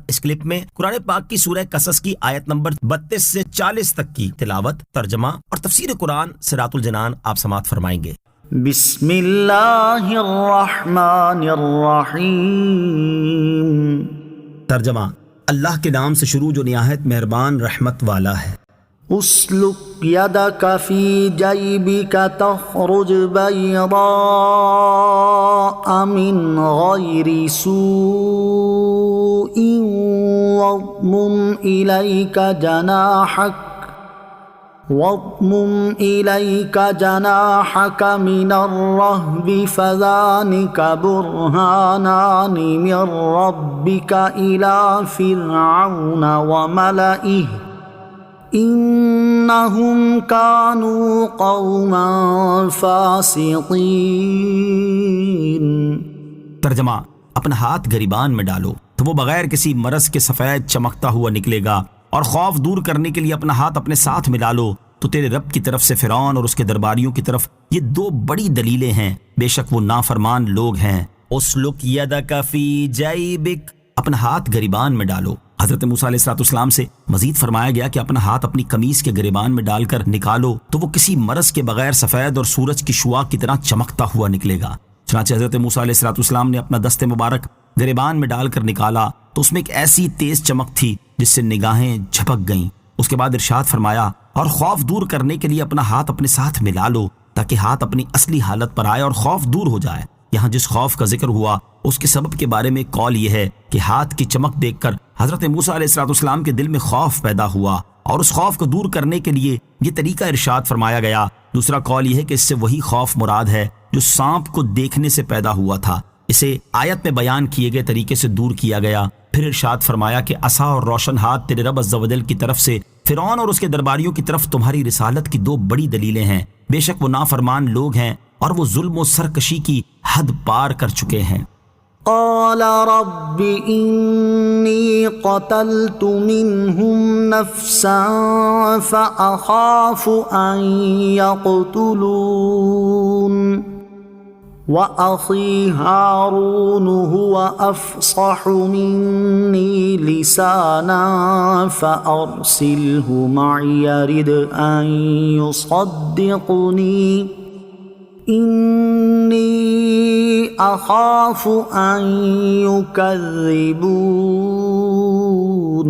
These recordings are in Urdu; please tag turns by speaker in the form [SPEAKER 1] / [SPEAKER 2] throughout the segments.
[SPEAKER 1] اس کلپ میں قرآن پاک کی سورہ قصص کی آیت نمبر 32 سے 40 تک کی تلاوت، ترجمہ اور تفسیر قرآن صراط الجنان آپ سماعت فرمائیں گے۔
[SPEAKER 2] بسم اللہ الرحمن الرحیم۔
[SPEAKER 1] ترجمہ، اللہ کے نام سے شروع جو نہایت مہربان رحمت والا ہے۔
[SPEAKER 2] اسلک یدک فی جیبک تخرج بیضاء من غیر سوء واضمم الیک جناحک من الرہب فذانک برہانان من ربک الی فرعون وملئہ انہم کانوا قوما فاسقین۔
[SPEAKER 1] ترجمہ، اپنا ہاتھ گریبان میں ڈالو تو وہ بغیر کسی مرض کے سفید چمکتا ہوا نکلے گا، اور خوف دور کرنے کے لیے اپنا ہاتھ اپنے ساتھ ملا لو تو تیرے رب کی طرف سے فرعون اور اس کے درباریوں کی طرف یہ دو بڑی دلیلیں ہیں، بے شک وہ نافرمان لوگ ہیں۔ اسلک یدک فی جیبک، اپنا ہاتھ گریبان میں ڈالو۔ حضرت موسیٰ علیہ السلام سے مزید فرمایا گیا کہ اپنا ہاتھ اپنی قمیص کے گریبان میں ڈال کر نکالو تو وہ کسی مرض کے بغیر سفید اور سورج کی شعاع کی طرح چمکتا ہوا نکلے گا۔ چنانچہ حضرت موسیٰ علیہ السلام نے اپنا دست مبارک گریبان میں ڈال کر نکالا تو اس میں ایک ایسی تیز چمک تھی جس سے نگاہیں جھپک گئیں۔ اس کے بعد ارشاد فرمایا، اور خوف دور کرنے کے لیے اپنا ہاتھ اپنے ساتھ ملا لو تاکہ ہاتھ اپنی اصلی حالت پر آئے اور خوف دور ہو جائے۔ یہاں جس خوف کا ذکر ہوا اس کے سبب کے بارے میں قول یہ ہے کہ ہاتھ کی چمک دیکھ کر حضرت موسیٰ علیہ السلام کے دل میں خوف پیدا ہوا اور اس خوف کو دور کرنے کے لیے یہ طریقہ ارشاد فرمایا گیا۔ دوسرا قول یہ ہے کہ اس سے وہی خوف مراد ہے جو سانپ کو دیکھنے سے پیدا ہوا تھا، اسے آیت میں بیان کیے گئے طریقے سے دور کیا گیا۔ پھر ارشاد فرمایا کہ عصا اور روشن ہاتھ تیرے رب عز و جل کی طرف سے فرعون اور اس کے درباریوں کی طرف تمہاری رسالت کی دو بڑی دلیلیں ہیں، بے شک وہ نافرمان لوگ ہیں اور وہ ظلم و سرکشی کی حد پار کر چکے ہیں۔
[SPEAKER 2] قال رب انی قتلت منهم نفسا فأخاف ان يقتلون وأخي هارون هو أفصح مني لسانا فأرسله معي يرد أن يصدقني إني أخاف أن يكذبون۔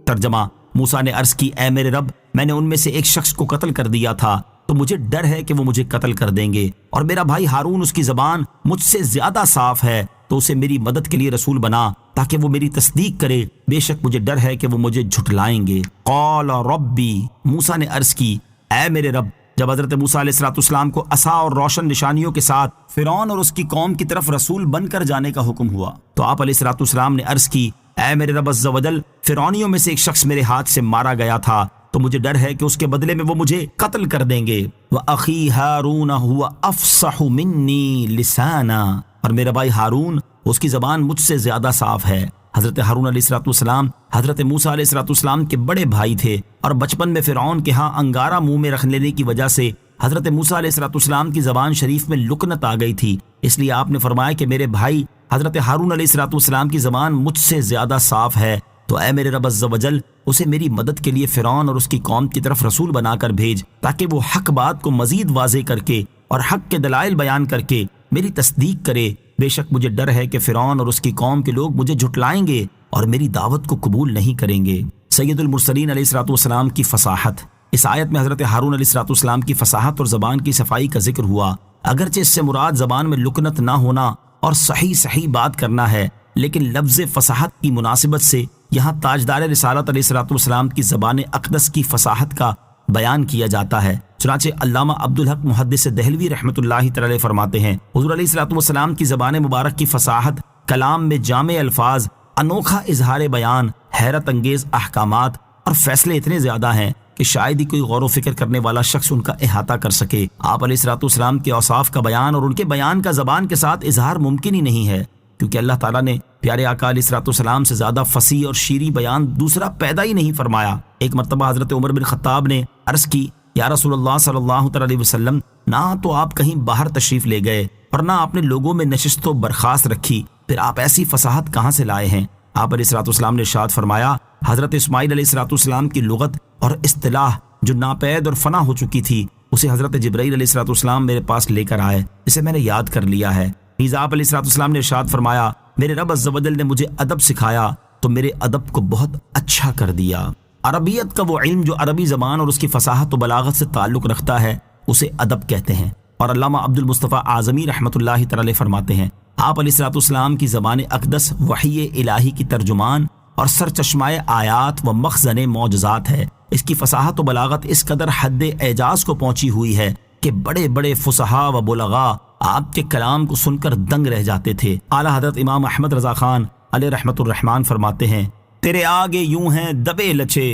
[SPEAKER 1] ترجمہ، موسیٰ نے عرض کی، اے میرے رب، میں نے ان میں سے ایک شخص کو قتل کر دیا تھا تو مجھے ڈر ہے کہ وہ مجھے قتل کر دیں گے، اور میرا بھائی ہارون اس کی زبان مجھ سے زیادہ صاف ہے تو اسے میری مدد کے لیے رسول بنا تاکہ وہ میری تصدیق کرے، بے شک مجھے ڈر ہے کہ وہ مجھے جھٹلائیں گے۔ قال ربی، موسیٰ نے عرض کی، اے میرے رب۔ جب حضرت موسیٰ علیہ السلام کو عصا اور روشن نشانیوں کے ساتھ فرعون اور اس کی قوم کی طرف رسول بن کر جانے کا حکم ہوا تو آپ علیہ السلام نے عرض کی، اے میرے رب عز و جل، فرعونیوں میں سے ایک شخص میرے ہاتھ سے مارا گیا تھا تو مجھے ڈر ہے کہ اس کے بدلے میں وہ مجھے قتل کر دیں گے۔ وَأَخِي هَارُونَ هُوَ أَفْصَحُ مِنِّي لِسَانًا، اور میرا بھائی ہارون، اس کی زبان مجھ سے زیادہ صاف ہے۔ حضرت ہارون علیہ السلام حضرت موسیٰ علیہ السلام کے بڑے بھائی تھے، اور بچپن میں فرعون کے ہاں انگارہ منہ میں رکھ لینے کی وجہ سے حضرت موسیٰ علیہ السلام کی زبان شریف میں لکنت آ گئی تھی، اس لیے آپ نے فرمایا کہ میرے بھائی حضرت ہارون علیہ السلام کی زبان مجھ سے زیادہ صاف ہے، تو اے میرے رب عز و جل، اسے میری مدد کے لیے فرعون اور اس کی قوم کی طرف رسول بنا کر بھیج تاکہ وہ حق بات کو مزید واضح کر کے اور حق کے دلائل بیان کر کے میری تصدیق کرے، بے شک مجھے ڈر ہے کہ فرعون اور اس کی قوم کے لوگ مجھے جھٹلائیں گے اور میری دعوت کو قبول نہیں کریں گے۔ سید المرسلین علیہ السلام کی فصاحت، اس آیت میں حضرت ہارون علیہ السلام کی فصاحت اور زبان کی صفائی کا ذکر ہوا، اگرچہ اس سے مراد زبان میں لکنت نہ ہونا اور صحیح بات کرنا ہے، لیکن لفظ فصاحت کی مناسبت سے یہاں تاجدار رسالت علیہ السلام کی زبان اقدس کی فصاحت کا بیان کیا جاتا ہے۔ چنانچہ علامہ عبدالحق محدث دہلوی رحمۃ اللہ تعالی فرماتے ہیں، حضور علیہ السلام کی زبان مبارک کی فصاحت، کلام میں جامع الفاظ، انوکھا اظہار بیان، حیرت انگیز احکامات اور فیصلے اتنے زیادہ ہیں کہ شاید ہی کوئی غور و فکر کرنے والا شخص ان کا احاطہ کر سکے۔ آپ علیہ السلام کے اوصاف کا بیان اور ان کے بیان کا زبان کے ساتھ اظہار ممکن ہی نہیں ہے، کیونکہ اللہ تعالیٰ نے پیارے آقا علیہ السلام سے زیادہ فصیح اور شیریں بیان دوسرا پیدا ہی نہیں فرمایا۔ ایک مرتبہ حضرت عمر بن خطاب نے عرض کی، یا رسول اللہ صلی اللہ علیہ وسلم، نہ تو آپ کہیں باہر تشریف لے گئے اور نہ آپ نے لوگوں میں نشست و برخاست رکھی، پھر آپ ایسی فصاحت کہاں سے لائے ہیں؟ آپ علیہ الصلوۃ والسلام نے ارشاد فرمایا، حضرت اسماعیل علیہ الصلوۃ والسلام کی لغت اور اصطلاح جو ناپید اور فنا ہو چکی تھی اسے حضرت جبرائیل علیہ الصلوۃ والسلام میرے پاس لے کر آئے، اسے میں نے یاد کر لیا ہے۔ نیز آپ علیہ الصلوۃ والسلام نے ارشاد فرمایا، میرے رب عز و جل نے مجھے ادب سکھایا تو میرے ادب کو بہت اچھا کر دیا۔ عربیت کا وہ علم جو عربی زبان اور اس کی فصاحت و بلاغت سے تعلق رکھتا ہے اسے ادب کہتے ہیں۔ اور علامہ عبد المصطفیٰ اعظمی رحمۃ اللہ تعالی فرماتے ہیں، آپ علیہ الصلوۃ والسلام کی زبان اقدس وحی الہی کی ترجمان اور سرچشمۂ آیات و مخزن معجزات ہے۔ اس کی فصاحت و بلاغت اس قدر حد اعجاز کو پہنچی ہوئی ہے کہ بڑے بڑے فصحاء و بلغاء آپ کے کلام کو سن کر دنگ رہ جاتے تھے۔ اعلیٰ حضرت امام احمد رضا خان علیہ رحمۃ الرحمان فرماتے ہیں، تیرے آگے یوں ہیں دبے لچے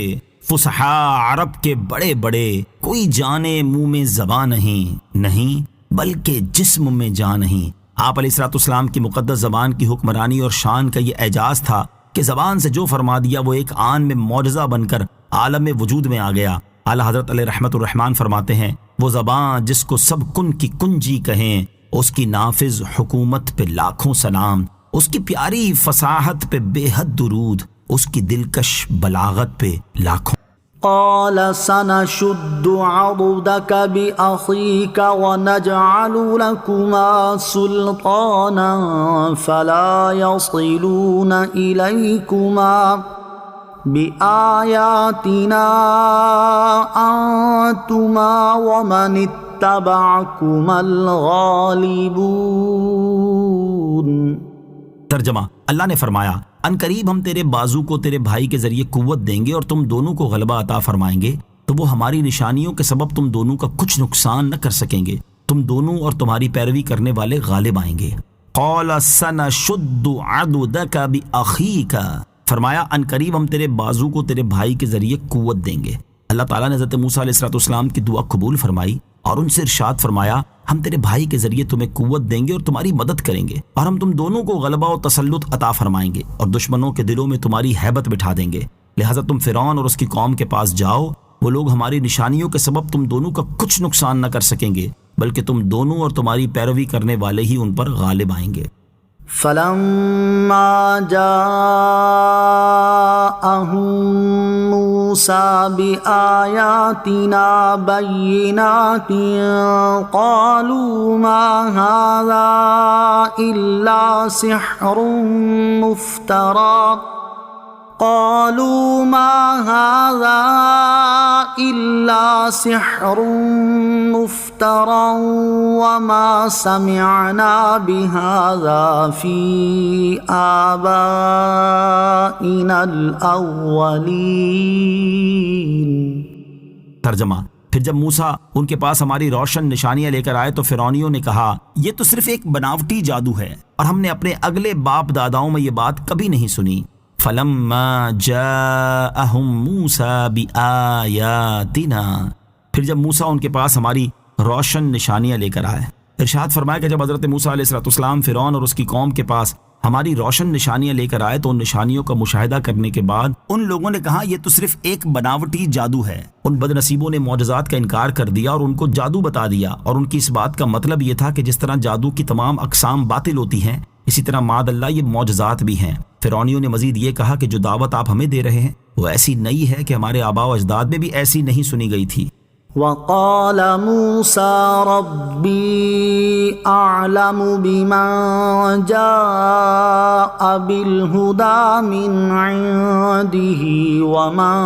[SPEAKER 1] فصحاء عرب کے بڑے بڑے، کوئی جانے منہ میں زبان نہیں بلکہ جسم میں جان نہیں۔ آپ علیہ الصلوۃ والسلام کی مقدس زبان کی حکمرانی اور شان کا یہ اعجاز تھا کہ زبان سے جو فرما دیا وہ ایک آن میں معجزہ بن کر عالم وجود میں آ گیا۔ اعلیٰ حضرت علیہ رحمۃ الرحمان فرماتے ہیں، وہ زبان جس کو سب کن کی کنجی کہیں، اس کی نافذ حکومت پہ لاکھوں سلام، اس کی پیاری فصاحت پہ بے حد درود، اس کی دلکش بلاغت پہ لاکھوں۔
[SPEAKER 2] قال سنشد عضدك بأخيك ونجعل لكما سلطانا فلا يصلون إليكما بآياتنا أنتما ومن اتبعكما الغالبون۔
[SPEAKER 1] ترجمہ، اللہ نے فرمایا، ان قریب ہم تیرے بازو کو تیرے بھائی کے ذریعے قوت دیں گے اور تم دونوں کو غلبہ عطا فرمائیں گے، تو وہ ہماری نشانیوں کے سبب تم دونوں کا کچھ نقصان نہ کر سکیں گے، تم دونوں اور تمہاری پیروی کرنے والے غالب آئیں گے۔ قال سنشد عضدك بأخيك، فرمایا ان قریب ہم تیرے بازو کو تیرے بھائی کے ذریعے قوت دیں گے۔ اللہ تعالیٰ نے حضرت موسیٰ علیہ الصلوۃ والسلام کی دعا قبول فرمائی اور ان سے ارشاد فرمایا، ہم تیرے بھائی کے ذریعے تمہیں قوت دیں گے اور تمہاری مدد کریں گے، اور ہم تم دونوں کو غلبہ و تسلط عطا فرمائیں گے اور دشمنوں کے دلوں میں تمہاری ہیبت بٹھا دیں گے، لہٰذا تم فرعون اور اس کی قوم کے پاس جاؤ، وہ لوگ ہماری نشانیوں کے سبب تم دونوں کا کچھ نقصان نہ کر سکیں گے، بلکہ تم دونوں اور تمہاری پیروی کرنے والے ہی ان پر غالب آئیں گے۔
[SPEAKER 2] فلما جاءهم موسى بآياتنا بينات قالوا ما هذا إلا سحر مفترى قالوا ما هذا إلا سحر مفترى وما سمعنا بهذا في آبائنا الأولين۔
[SPEAKER 1] ترجمہ، پھر جب موسیٰ ان کے پاس ہماری روشن نشانیاں لے کر آئے تو فرعونیوں نے کہا، یہ تو صرف ایک بناوٹی جادو ہے اور ہم نے اپنے اگلے باپ داداؤں میں یہ بات کبھی نہیں سنی۔ فلما جاءهم موسیٰ بآیاتنا، پھر جب موسیٰ ان کے پاس ہماری روشن نشانیاں لے کر آئے۔ ارشاد فرمایا کہ جب حضرت موسیٰ علیہ الصلوۃ والسلام فرعون اور اس کی قوم کے پاس ہماری روشن نشانیاں لے کر آئے تو ان نشانیوں کا مشاہدہ کرنے کے بعد ان لوگوں نے کہا، یہ تو صرف ایک بناوٹی جادو ہے۔ ان بد نصیبوں نے معجزات کا انکار کر دیا اور ان کو جادو بتا دیا، اور ان کی اس بات کا مطلب یہ تھا کہ جس طرح جادو کی تمام اقسام باطل ہوتی ہیں اسی طرح معاذ اللہ یہ معجزات بھی ہیں۔ فرعونیوں نے مزید یہ کہا کہ جو دعوت آپ ہمیں دے رہے ہیں وہ ایسی نئی ہے کہ ہمارے آباء و اجداد میں بھی ایسی نہیں سنی گئی تھی۔
[SPEAKER 2] وقال موسى ربي أعلم بمن جاء بالهدى من عنده ومن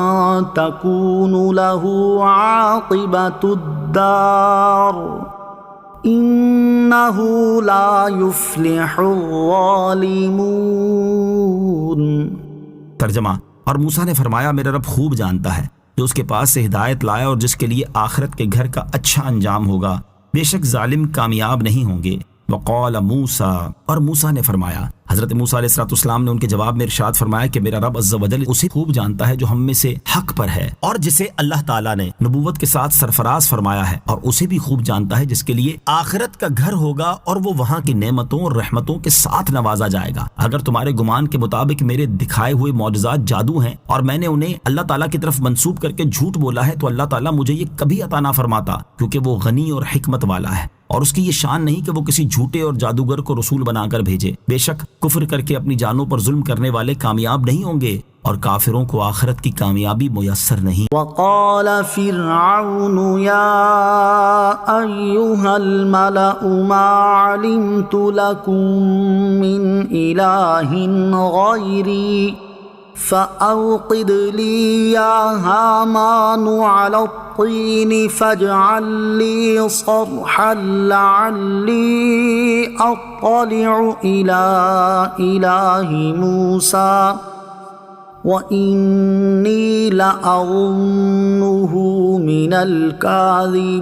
[SPEAKER 2] تكون له عاقبة الدار إنه لا يفلح الظالمون۔
[SPEAKER 1] ترجمہ، اور موسیٰ نے فرمایا، میرا رب خوب جانتا ہے جو اس کے پاس سے ہدایت لائے اور جس کے لیے آخرت کے گھر کا اچھا انجام ہوگا، بے شک ظالم کامیاب نہیں ہوں گے۔ وقال موسیٰ، اور موسیٰ نے فرمایا، حضرت موسیٰ علیہ السلام نے ان کے جواب میں ارشاد فرمایا کہ میرا رب عز و جل اسے خوب جانتا ہے جو ہم میں سے حق پر ہے اور جسے اللہ تعالیٰ نے نبوت کے ساتھ سرفراز فرمایا ہے، اور اسے بھی خوب جانتا ہے جس کے لیے آخرت کا گھر ہوگا اور وہ وہاں کی نعمتوں اور رحمتوں کے ساتھ نوازا جائے گا۔ اگر تمہارے گمان کے مطابق میرے دکھائے ہوئے معجزات جادو ہیں اور میں نے انہیں اللہ تعالیٰ کی طرف منسوب کر کے جھوٹ بولا ہے تو اللہ تعالیٰ مجھے یہ کبھی عطا نہ فرماتا، کیونکہ وہ غنی اور حکمت والا ہے۔ اور اس کی یہ شان نہیں کہ وہ کسی جھوٹے اور جادوگر کو رسول بنا کر بھیجے۔ بے شک کفر کر کے اپنی جانوں پر ظلم کرنے والے کامیاب نہیں ہوں گے، اور کافروں کو آخرت کی کامیابی میسر نہیں۔
[SPEAKER 2] وقال فرعون يا أيها الملأ ما علمت لكم من إله غيري فأوقد لي يا هامان على الطين فاجعل لي صرحا لعلي أطلع إلى إله موسى وَإِنِّي لَأَظُنُّهُ مِنَ الْكَاذِبِينَ۔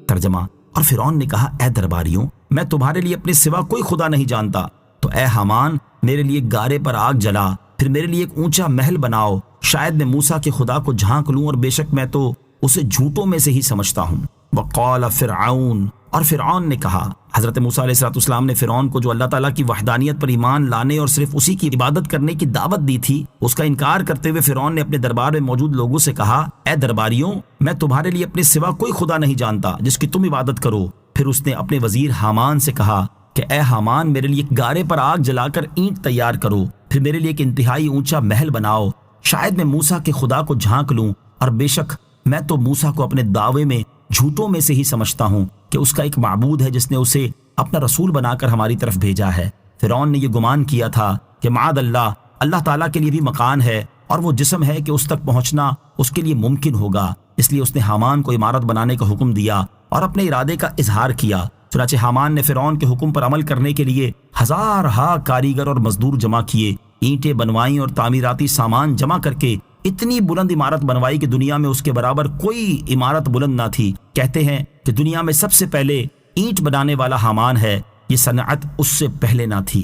[SPEAKER 1] ترجمہ، اور فرعون نے کہا اے درباریوں، میں تمہارے لیے اپنے سوا کوئی خدا نہیں جانتا، تو اے حامان میرے لیے گارے پر آگ جلا، پھر میرے لیے ایک اونچا محل بناؤ، شاید میں موسیٰ کے خدا کو جھانک لوں، اور بے شک میں تو اسے جھوٹوں میں سے ہی سمجھتا ہوں۔ وقال فرعون، اور فرعون نے کہا، حضرت موسیٰ علیہ السلام نے فرعون کو جو اللہ تعالیٰ کی وحدانیت پر ایمان لانے اور صرف اسی کی عبادت کرنے کی دعوت دی تھی، اس کا انکار کرتے ہوئے فرعون نے اپنے دربار میں موجود لوگوں سے کہا اے درباریوں، میں تمہارے لیے اپنے سوا کوئی خدا نہیں جانتا جس کی تم عبادت کرو۔ پھر اس نے اپنے وزیر حامان سے کہا کہ اے حامان میرے لیے گارے پر آگ جلا کر اینٹ تیار کرو، پھر میرے لیے ایک انتہائی اونچا محل بناؤ، شاید میں موسیٰ کے خدا کو جھانک لوں، اور بے شک میں تو موسیٰ کو اپنے دعوے میں جھوٹوں میں سے ہی سمجھتا ہوں کہ اس کا ایک معبود ہے جس نے اسے اپنا رسول بنا کر ہماری طرف بھیجا ہے۔ فرعون نے یہ گمان کیا تھا کہ معاذ اللہ، اللہ تعالیٰ کے لیے بھی مکان ہے اور وہ جسم ہے کہ اس تک پہنچنا اس کے لیے ممکن ہوگا، اس لیے اس نے حامان کو عمارت بنانے کا حکم دیا اور اپنے ارادے کا اظہار کیا۔ چنانچہ حامان نے فرعون کے حکم پر عمل کرنے کے لیے ہزارہا کاریگر اور مزدور جمع کیے، اینٹیں بنوائیں اور تعمیراتی سامان جمع کر کے اتنی بلند عمارت بنوائی کہ دنیا میں اس کے برابر کوئی عمارت بلند نہ تھی۔ کہتے ہیں کہ دنیا میں سب سے پہلے اینٹ بنانے والا حامان ہے، یہ صنعت اس سے پہلے نہ تھی۔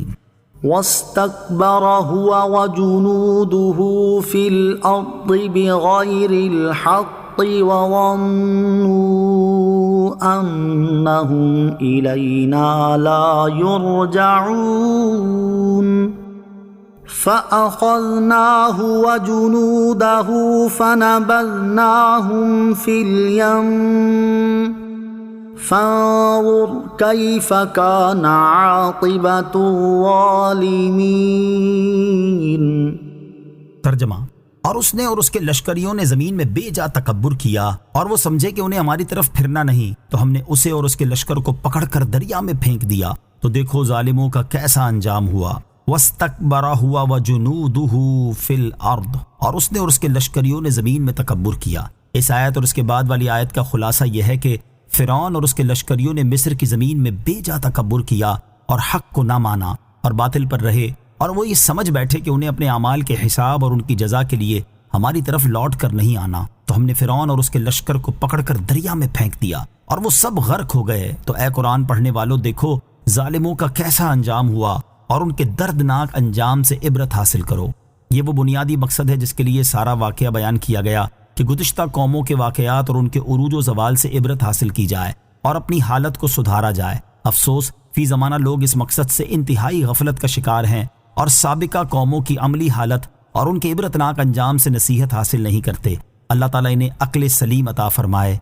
[SPEAKER 2] واستكبر هو وجنوده في الأرض بغير الحق وظنوا أنهم إلينا لا يرجعون فأخذناه وجنوده فنبذناهم في اليم فانظر كيف كان عاقبة الظالمين۔
[SPEAKER 1] ترجمہ، اور اس نے اور اس کے لشکریوں نے زمین میں بے جا تکبر کیا، اور وہ سمجھے کہ انہیں ہماری طرف پھرنا نہیں، تو ہم نے اسے اور اس کے لشکر کو پکڑ کر دریا میں پھینک دیا، تو دیکھو ظالموں کا کیسا انجام ہوا۔ وَاسْتَكْبَرَ هُوَ وَجُنُودُهُ فِي الْأَرْضِ، اور اس نے اور اس کے لشکریوں نے زمین میں تکبر کیا۔ اس آیت اور اس کے بعد والی آیت کا خلاصہ یہ ہے کہ فرعون اور اس کے لشکریوں نے مصر کی زمین میں بے جا تکبر کیا اور حق کو نہ مانا اور باطل پر رہے، اور وہ یہ سمجھ بیٹھے کہ انہیں اپنے اعمال کے حساب اور ان کی جزا کے لیے ہماری طرف لوٹ کر نہیں آنا، تو ہم نے فرعون اور اس کے لشکر کو پکڑ کر دریا میں پھینک دیا اور وہ سب غرق ہو گئے۔ تو اے قرآن پڑھنے والوں، دیکھو ظالموں کا کیسا انجام ہوا اور ان کے دردناک انجام سے عبرت حاصل کرو۔ یہ وہ بنیادی مقصد ہے جس کے لیے سارا واقعہ بیان کیا گیا کہ گزشتہ قوموں کے واقعات اور ان کے عروج و زوال سے عبرت حاصل کی جائے اور اپنی حالت کو سدھارا جائے۔ افسوس، فی زمانہ لوگ اس مقصد سے انتہائی غفلت کا شکار ہیں اور سابقہ قوموں کی عملی حالت اور ان کے عبرتناک انجام سے نصیحت حاصل نہیں کرتے۔ اللہ تعالیٰ انہیں عقل سلیم عطا فرمائے۔